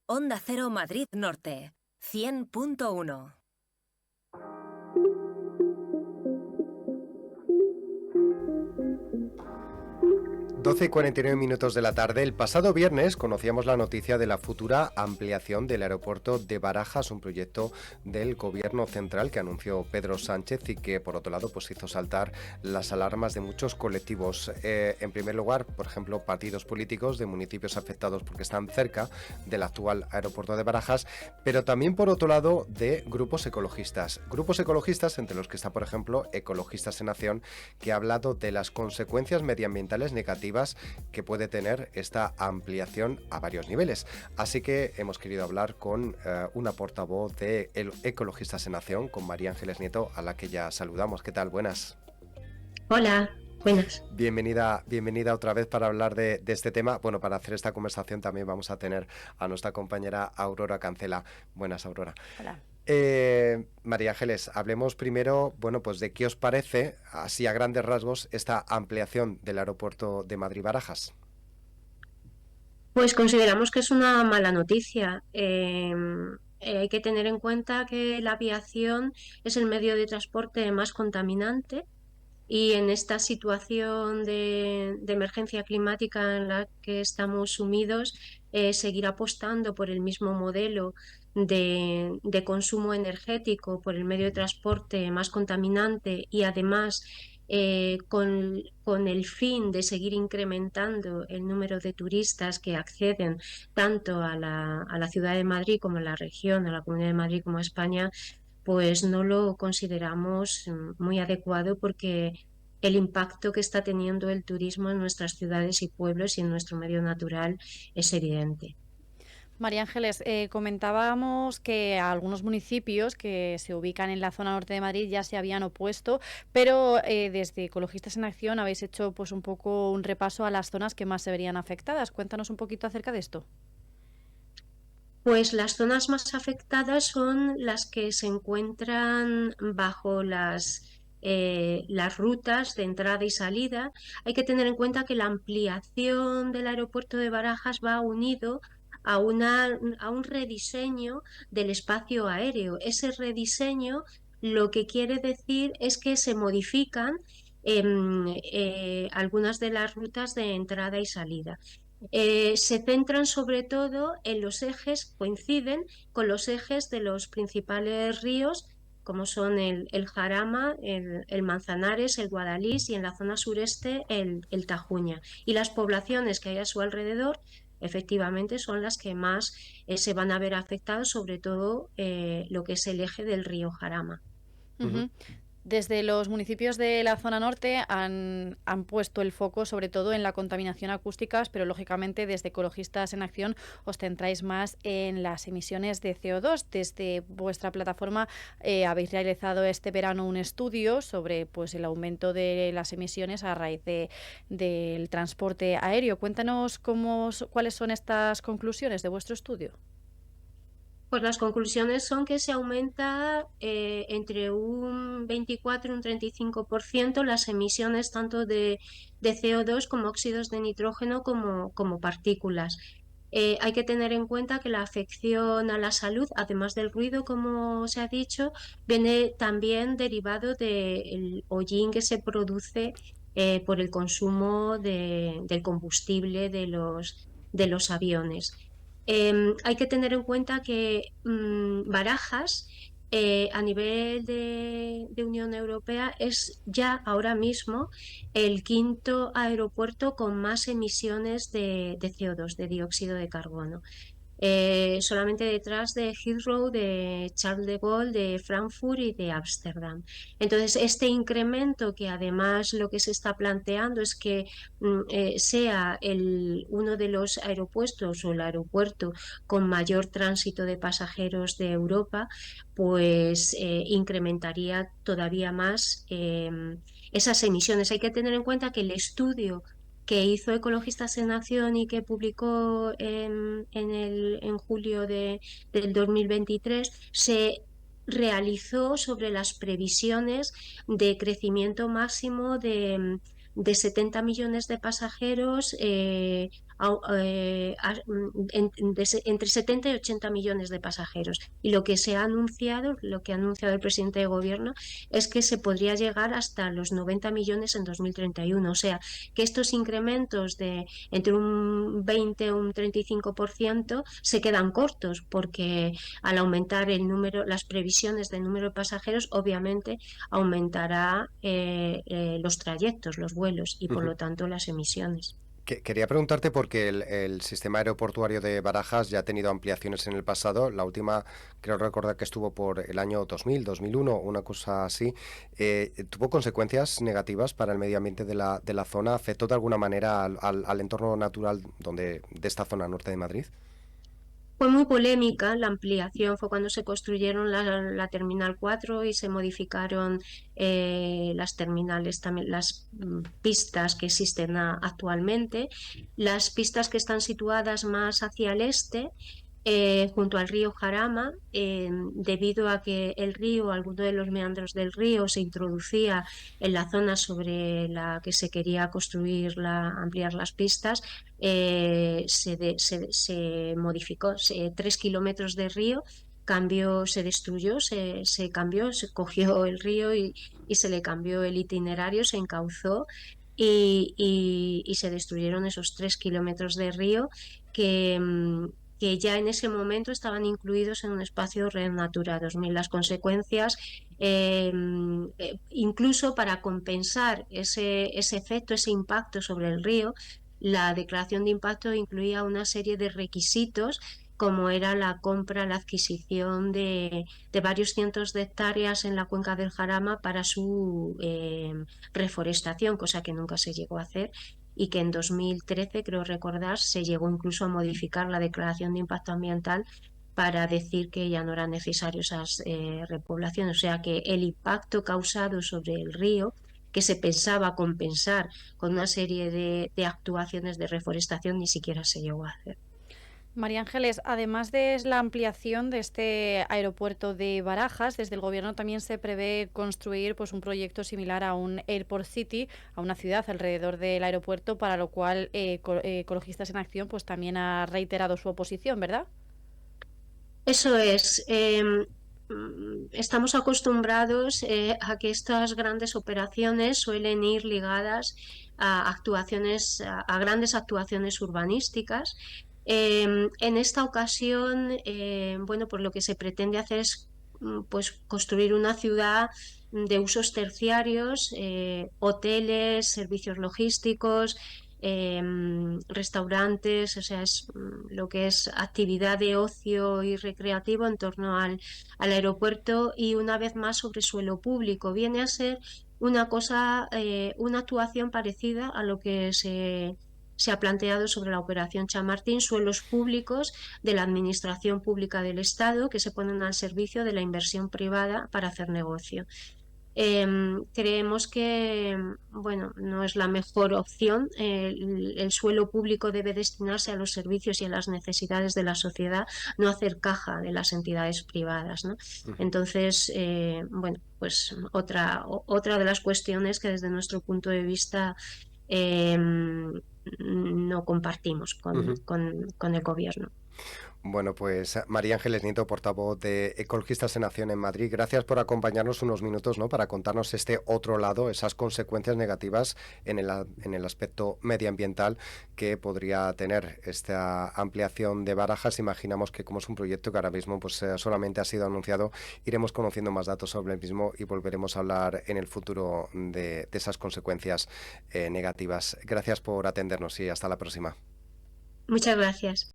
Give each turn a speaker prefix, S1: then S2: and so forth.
S1: Onda Cero Madrid Norte, 100.1.
S2: 12:49 de la tarde. El pasado viernes conocíamos la noticia de la futura ampliación del aeropuerto de Barajas, un proyecto del gobierno central que anunció Pedro Sánchez y que, por otro lado, pues hizo saltar las alarmas de muchos colectivos. En primer lugar, por ejemplo, partidos políticos de municipios afectados porque están cerca del actual aeropuerto de Barajas, pero también, por otro lado, de grupos ecologistas. Grupos ecologistas entre los que está, por ejemplo, Ecologistas en Acción, que ha hablado de las consecuencias medioambientales negativas que puede tener esta ampliación a varios niveles. Así que hemos querido hablar con una portavoz de Ecologistas en Acción, con María Ángeles Nieto, a la que ya saludamos. ¿Qué tal? Buenas.
S3: Hola, buenas.
S2: Bienvenida otra vez para hablar de este tema. Bueno, para hacer esta conversación también vamos a tener a nuestra compañera Aurora Cancela. Buenas, Aurora.
S4: Hola.
S2: María Ángeles, hablemos primero, bueno, pues de qué os parece, así a grandes rasgos, esta ampliación del aeropuerto de Madrid-Barajas.
S3: Pues consideramos que es una mala noticia. Hay que tener en cuenta que la aviación es el medio de transporte más contaminante y en esta situación de emergencia climática en la que estamos sumidos, seguir apostando por el mismo modelo de consumo energético, por el medio de transporte más contaminante y además con el fin de seguir incrementando el número de turistas que acceden tanto a la ciudad de Madrid como a la región, a la Comunidad de Madrid como a España, pues no lo consideramos muy adecuado porque el impacto que está teniendo el turismo en nuestras ciudades y pueblos y en nuestro medio natural es evidente.
S4: María Ángeles, comentábamos que algunos municipios que se ubican en la zona norte de Madrid ya se habían opuesto, pero desde Ecologistas en Acción habéis hecho pues un poco un repaso a las zonas que más se verían afectadas. Cuéntanos un poquito acerca de esto.
S3: Pues las zonas más afectadas son las que se encuentran bajo las rutas de entrada y salida. Hay que tener en cuenta que la ampliación del aeropuerto de Barajas va unido a un rediseño del espacio aéreo. Ese rediseño lo que quiere decir es que se modifican algunas de las rutas de entrada y salida. Se centran sobre todo en los ejes, coinciden con los ejes de los principales ríos, como son el Jarama, el Manzanares, el Guadalís y en la zona sureste el Tajuña. Y las poblaciones que hay a su alrededor efectivamente son las que más se van a ver afectadas, sobre todo lo que es el eje del río Jarama.
S4: Uh-huh. Desde los municipios de la zona norte han puesto el foco sobre todo en la contaminación acústica, pero lógicamente desde Ecologistas en Acción os centráis más en las emisiones de CO2. Desde vuestra plataforma habéis realizado este verano un estudio sobre pues el aumento de las emisiones a raíz del transporte aéreo. Cuéntanos cuáles son estas conclusiones de vuestro estudio.
S3: Pues las conclusiones son que se aumenta entre un 24 y un 35% las emisiones tanto de CO2 como óxidos de nitrógeno como partículas. Hay que tener en cuenta que la afección a la salud, además del ruido, como se ha dicho, viene también derivado del hollín que se produce por el consumo del combustible de los aviones. Hay que tener en cuenta que Barajas a nivel de Unión Europea es ya ahora mismo el quinto aeropuerto con más emisiones de CO2, de dióxido de carbono. Solamente detrás de Heathrow, de Charles de Gaulle, de Frankfurt y de Ámsterdam. Entonces, este incremento que además lo que se está planteando es que sea uno de los aeropuertos o el aeropuerto con mayor tránsito de pasajeros de Europa, pues incrementaría todavía más esas emisiones. Hay que tener en cuenta que el estudio que hizo Ecologistas en Acción y que publicó en julio del 2023, se realizó sobre las previsiones de crecimiento máximo de 70 millones de pasajeros entre 70 y 80 millones de pasajeros. Y lo que se ha anunciado, lo que ha anunciado el presidente de gobierno, es que se podría llegar hasta los 90 millones en 2031. O sea, que estos incrementos de entre un 20 o un 35% se quedan cortos, porque al aumentar el número, las previsiones del número de pasajeros, obviamente aumentará los trayectos, los vuelos y por lo tanto las emisiones.
S2: Quería preguntarte porque el sistema aeroportuario de Barajas ya ha tenido ampliaciones en el pasado. La última, creo recordar que estuvo por el año 2000, 2001, una cosa así. ¿Tuvo consecuencias negativas para el medio ambiente de la zona? ¿Afectó de alguna manera al entorno natural de esta zona norte de Madrid?
S3: Fue muy polémica la ampliación, fue cuando se construyeron la Terminal 4 y se modificaron las terminales, también las pistas que existen actualmente. Las pistas que están situadas más hacia el este, junto al río Jarama, debido a que el río, alguno de los meandros del río se introducía en la zona sobre la que se quería construir, ampliar las pistas, se modificó 3 kilómetros de río. Se destruyó, se cambió, se cogió el río y se le cambió el itinerario, se encauzó y se destruyeron esos 3 kilómetros de río que ya en ese momento estaban incluidos en un espacio Red Natura 2000. Las consecuencias, incluso para compensar ese efecto, ese impacto sobre el río, la declaración de impacto incluía una serie de requisitos, como era la compra, la adquisición de varios cientos de hectáreas en la cuenca del Jarama para su reforestación, cosa que nunca se llegó a hacer, y que en 2013, creo recordar, se llegó incluso a modificar la declaración de impacto ambiental para decir que ya no eran necesarias esas repoblaciones. O sea que el impacto causado sobre el río, que se pensaba compensar con una serie de actuaciones de reforestación, ni siquiera se llegó a hacer.
S4: María Ángeles, además de la ampliación de este aeropuerto de Barajas, desde el Gobierno también se prevé construir un proyecto similar a un Airport City, a una ciudad alrededor del aeropuerto, para lo cual Ecologistas en Acción también ha reiterado su oposición, ¿verdad?
S3: Eso es. Estamos acostumbrados a que estas grandes operaciones suelen ir ligadas a grandes actuaciones urbanísticas. En esta ocasión, bueno, pues lo que se pretende hacer es construir una ciudad de usos terciarios, hoteles, servicios logísticos, restaurantes, o sea, es lo que es actividad de ocio y recreativo en torno al aeropuerto, y una vez más sobre suelo público. Viene a ser una cosa, una actuación parecida a lo que se ha planteado sobre la operación Chamartín, suelos públicos de la Administración Pública del Estado que se ponen al servicio de la inversión privada para hacer negocio. Creemos que, bueno, no es la mejor opción. El suelo público debe destinarse a los servicios y a las necesidades de la sociedad, no hacer caja de las entidades privadas, ¿no? Entonces, bueno, pues otra de las cuestiones que desde nuestro punto de vista no compartimos con el gobierno.
S2: Bueno, pues María Ángeles Nieto, portavoz de Ecologistas en Acción en Madrid, gracias por acompañarnos unos minutos, ¿no?, para contarnos este otro lado, esas consecuencias negativas en el aspecto medioambiental que podría tener esta ampliación de Barajas. Imaginamos que, como es un proyecto que ahora mismo solamente ha sido anunciado, iremos conociendo más datos sobre el mismo y volveremos a hablar en el futuro de esas consecuencias negativas. Gracias por atendernos y hasta la próxima.
S3: Muchas gracias.